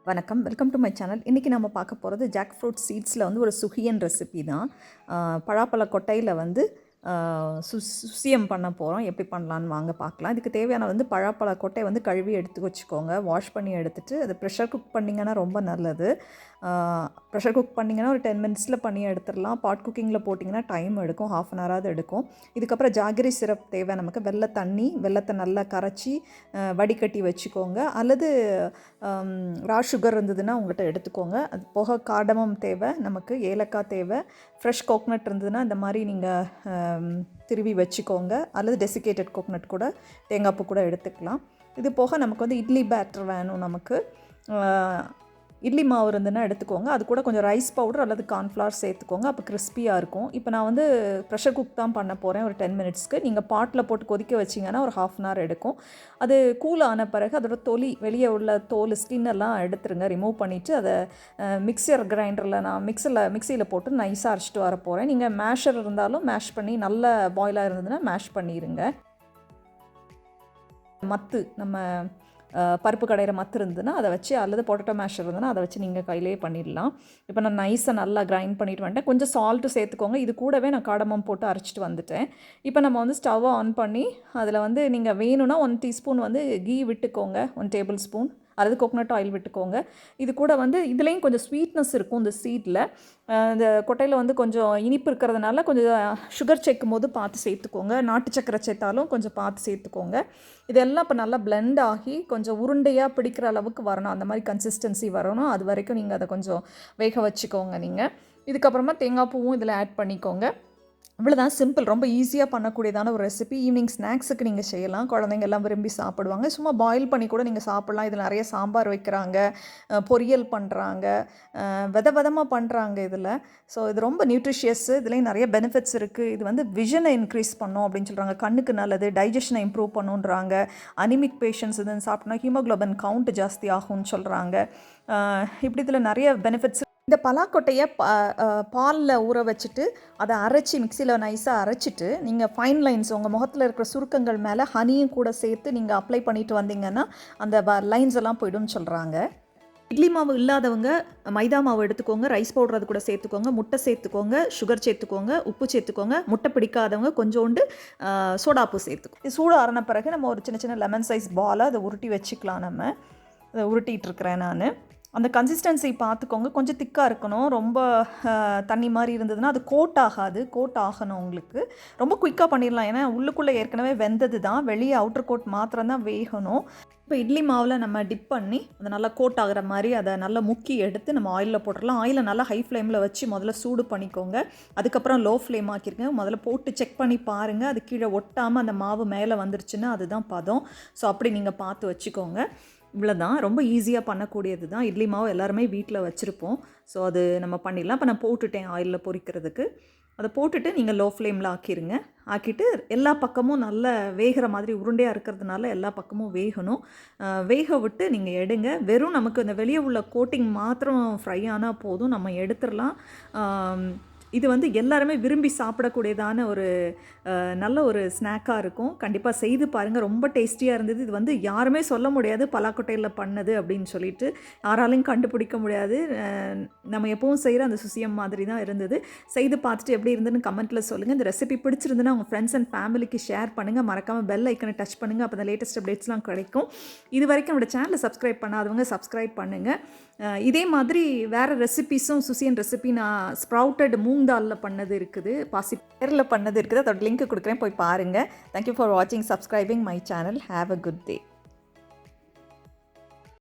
வணக்கம், welcome to my channel. இன்றைக்கி நம்ம பார்க்க போகிறது ஜாக்ஃப்ரூட் சீட்ஸில் வந்து ஒரு சுகியன் ரெசிபி தான். பலாப்பழ கொட்டையில் வந்து சுசியம் பண்ண போகிறோம். எப்படி பண்ணலான்னு வாங்க பார்க்கலாம். இதுக்கு தேவையான வந்து பலாப்பழ கொட்டை வந்து கழுவி எடுத்து வச்சுக்கோங்க. வாஷ் பண்ணி எடுத்துகிட்டு அது ப்ரெஷர் குக் பண்ணிங்கன்னா ரொம்ப நல்லது. ப்ரெஷர் குக் பண்ணிங்கன்னா ஒரு 10 மினிட்ஸில் பண்ணி எடுத்துடலாம். பாட் குக்கிங்கில் போட்டிங்கன்னா டைம் எடுக்கும், 1/2 அன் ஹவராவது எடுக்கும். இதுக்கப்புறம் ஜாகரி சிரப் தேவை நமக்கு. வெல்லத்தை நல்லா கரைச்சி வடிகட்டி வச்சுக்கோங்க. அல்லது ரா சுகர் இருந்ததுன்னா உங்கள்கிட்ட எடுத்துக்கோங்க. அது போக காடமம் தேவை நமக்கு, ஏலக்காய் தேவை, ஃப்ரெஷ் கோக்னட் இருந்ததுன்னா இந்த மாதிரி நீங்கள் திருவி வச்சுக்கோங்க. அல்லது டெசிகேட்டட் கோக்னட் கூட, தேங்காய் பூ கூட எடுத்துக்கலாம். இது போக நமக்கு வந்து இட்லி பேட்டர் வேணும். நமக்கு இட்லி மாவு இருந்துன்னா எடுத்துக்கோங்க. அது கூட கொஞ்சம் ரைஸ் பவுடர் அல்லது கார்ன்ஃப்ளவர் சேர்த்துக்கோங்க. அப்போ கிறிஸ்பியாக இருக்கும். இப்போ நான் வந்து ப்ரெஷர் குக் தான் பண்ண போகிறேன் ஒரு 10 மினிட்ஸ்க்கு. நீங்கள் பாட்டில் போட்டு கொதிக்க வச்சிங்கன்னா ஒரு 1/2 அன் ஹவர் எடுக்கும். அது கூல் ஆன பிறகு அதோட வெளியே உள்ள ஸ்கின் எல்லாம் எடுத்துருங்க, ரிமூவ் பண்ணிவிட்டு அதை மிக்சர் கிரைண்டரில் நான் மிக்சியில் போட்டு நைஸாக அரைச்சிட்டு வர போகிறேன். நீங்கள் மேஷர் இருந்தாலும் மேஷ் பண்ணி நல்ல பாயிலாக இருந்ததுன்னா மேஷ் பண்ணிடுங்க. நம்ம பருப்பு கடையிற மத்து இருந்ததுன்னா அதை வச்சு, அல்லது பொட்டேட்டோ மேஷர் இருந்ததுன்னா அதை வச்சு நீங்கள் கையிலேயே பண்ணிடலாம். இப்போ நான் நைஸாக நல்லா கிரைண்ட் பண்ணிட்டு வந்துட்டேன். கொஞ்சம் சால்ட்டு சேர்த்துக்கோங்க. இது கூடவே நான் காடமம் போட்டு அரைச்சிட்டு வந்துட்டேன். இப்போ நம்ம வந்து ஸ்டவ்வை ஆன் பண்ணி அதில் வந்து நீங்கள் வேணும்னா 1 டீஸ்பூன் வந்து கீ விட்டுக்கோங்க, 1 டேபிள் ஸ்பூன் அல்லது கோகனட் ஆயில் விட்டுக்கோங்க. இது கூட வந்து இதுலேயும் கொஞ்சம் ஸ்வீட்னஸ் இருக்கும் இந்த சீடில். இந்த கொட்டையில் வந்து கொஞ்சம் இனிப்பு இருக்கிறதுனால கொஞ்சம் சுகர் சேர்க்கும் போது பார்த்து சேர்த்துக்கோங்க. நாட்டு சக்கரை சேர்த்தாலும் கொஞ்சம் பார்த்து சேர்த்துக்கோங்க. இதெல்லாம் இப்போ நல்லா பிளெண்ட் ஆகி கொஞ்சம் உருண்டையாக பிடிக்கிற அளவுக்கு வரணும். அந்த மாதிரி கன்சிஸ்டன்சி வரணும். அது வரைக்கும் நீங்கள் அதை கொஞ்சம் வேக வச்சுக்கோங்க. நீங்கள் இதுக்கப்புறமா தேங்காய் பூவும் இதில் ஆட் பண்ணிக்கோங்க. இவ்வளோதான், சிம்பிள். ரொம்ப ஈஸியாக பண்ணக்கூடியதான ஒரு ரெசிபி. ஈவினிங் ஸ்நாக்ஸுக்கு நீங்கள் செய்யலாம். குழந்தைங்க எல்லாம் விரும்பி சாப்பிடுவாங்க. சும்மா பாயில் பண்ணி கூட நீங்கள் சாப்பிட்லாம். இதில் நிறைய சாம்பார் வைக்கிறாங்க, பொரியல் பண்ணுறாங்க, விதமாக பண்ணுறாங்க இதில். ஸோ இது ரொம்ப நியூட்ரிஷியஸ்ஸு. இதுலேயும் நிறைய பெனிஃபிட்ஸ் இருக்குது. இது வந்து விஷனை இன்க்ரீஸ் பண்ணும் அப்படின்னு சொல்கிறாங்க. கண்ணுக்கு நல்லது, டைஜஷனை இம்ப்ரூவ் பண்ணுன்றாங்க. அனிமிக் பேஷண்ட்ஸ் இதுன்னு சாப்பிட்டோன்னா ஹீமோக்ளோபின் கவுண்ட் ஜாஸ்தி ஆகும்னு சொல்கிறாங்க. இப்படி இதில் நிறைய பெனிஃபிட்ஸ். இந்த பலாக்கொட்டையை பாலில் ஊற வச்சுட்டு அதை அரைச்சி மிக்சியில் நைஸாக அரைச்சிட்டு நீங்கள் ஃபைன் லைன்ஸ் உங்கள் முகத்தில் இருக்கிற சுருக்கங்கள் மேலே ஹனியும் கூட சேர்த்து நீங்கள் அப்ளை பண்ணிட்டு வந்தீங்கன்னா அந்த லைன்ஸ் எல்லாம் போய்டும்னு சொல்கிறாங்க. இட்லி மாவு இல்லாதவங்க மைதா மாவு எடுத்துக்கோங்க, ரைஸ் பவுடர் அது கூட சேர்த்துக்கோங்க, முட்டை சேர்த்துக்கோங்க, சுகர் சேர்த்துக்கோங்க, உப்பு சேர்த்துக்கோங்க. முட்டை பிடிக்காதவங்க கொஞ்சோண்டு சோடாப்பு சேர்த்துக்கோங்க. இது சூடு ஆறின பிறகு நம்ம ஒரு சின்ன சின்ன லெமன் சைஸ் பாலை அதை உருட்டி வச்சுக்கலாம். நம்ம அதை உருட்டிகிட்டு இருக்கிறேன் நான். அந்த கன்சிஸ்டன்சி பார்த்துக்கோங்க. கொஞ்சம் திக்காக இருக்கணும். ரொம்ப தண்ணி மாதிரி இருந்ததுன்னா அது கோட் ஆகணும் உங்களுக்கு. ரொம்ப குயிக்காக பண்ணிடலாம். ஏன்னா உள்ளுக்குள்ளே ஏற்கனவே வெந்தது தான், வெளியே அவுட்டர் கோட் மாத்திரம் தான் வேகணும். இப்போ இட்லி மாவில் நம்ம டிப் பண்ணி அதை நல்லா கோட் ஆகிற மாதிரி அதை நல்லா முக்கி எடுத்து நம்ம ஆயிலில் போட்டுடலாம். ஆயிலை நல்லா ஹை ஃப்ளேமில் வச்சு முதல்ல சூடு பண்ணிக்கோங்க. அதுக்கப்புறம் லோ ஃப்ளேம் ஆக்கிருங்க. முதல்ல போட்டு செக் பண்ணி பாருங்கள். அது கீழே ஒட்டாமல் அந்த மாவு மேலே வந்துருச்சுன்னா அதுதான் பதம். ஸோ அப்படி நீங்கள் பார்த்து வச்சுக்கோங்க. இவ்வளோதான், ரொம்ப ஈஸியாக பண்ணக்கூடியது தான். இட்லி மாவு எல்லாருமே வீட்டில் வச்சுருப்போம். ஸோ அது நம்ம பண்ணிடலாம். இப்போ நான் போட்டுட்டேன் ஆயிலில் பொரிக்கிறதுக்கு. அதை போட்டுட்டு நீங்கள் லோ ஃப்ளேமில் ஆக்கிட்டு எல்லா பக்கமும் நல்ல வேகிற மாதிரி உருண்டையாக இருக்கிறதுனால எல்லா பக்கமும் வேகணும். வேக விட்டு நீங்கள் எடுங்க. வெறும் நமக்கு இந்த வெளியே உள்ள கோட்டிங் மாத்திரம் ஃப்ரை ஆனால் போதும், நம்ம எடுத்துடலாம். இது வந்து எல்லாருமே விரும்பி சாப்பிடக்கூடியதான ஒரு நல்ல ஒரு ஸ்நாக்காக இருக்கும். கண்டிப்பாக செய்து பாருங்கள். ரொம்ப டேஸ்டியாக இருந்தது. இது வந்து யாருமே சொல்ல முடியாது பலாக்கொட்டையில் பண்ணது அப்படின்னு சொல்லிட்டு, யாராலையும் கண்டுபிடிக்க முடியாது. நம்ம எப்பவும் செய்கிற அந்த சுசியம் மாதிரி தான் இருந்தது. செய்து பார்த்துட்டு எப்படி இருந்ததுன்னு கமெண்ட்டில் சொல்லுங்கள். இந்த ரெசிபி பிடிச்சிருந்துன்னா உங்கள் ஃப்ரெண்ட்ஸ் அண்ட் ஃபேமிலிக்கு ஷேர் பண்ணுங்கள். மறக்காமல் பெல் ஐக்கனை டச் பண்ணுங்கள். அப்போ தான் லேட்டஸ்ட் அப்டேட்ஸ்லாம் கிடைக்கும். இது வரைக்கும் நம்மளோட சேனலை சப்ஸ்கிரைப் பண்ணாதவங்க சப்ஸ்கிரைப் பண்ணுங்கள். இதே மாதிரி வேறு ரெசிபிஸும் சுசியன் ரெசிபி நான் ஸ்ப்ரவுட்டட் மூங் தாலில் பண்ணது இருக்குது, பாசிப்பயிரில் பண்ணது இருக்குது. அதோட லிங்க் கொடுக்குறேன், போய் பாருங்கள். தேங்க்யூ ஃபார் வாட்சிங், subscribing my channel. Have a good day.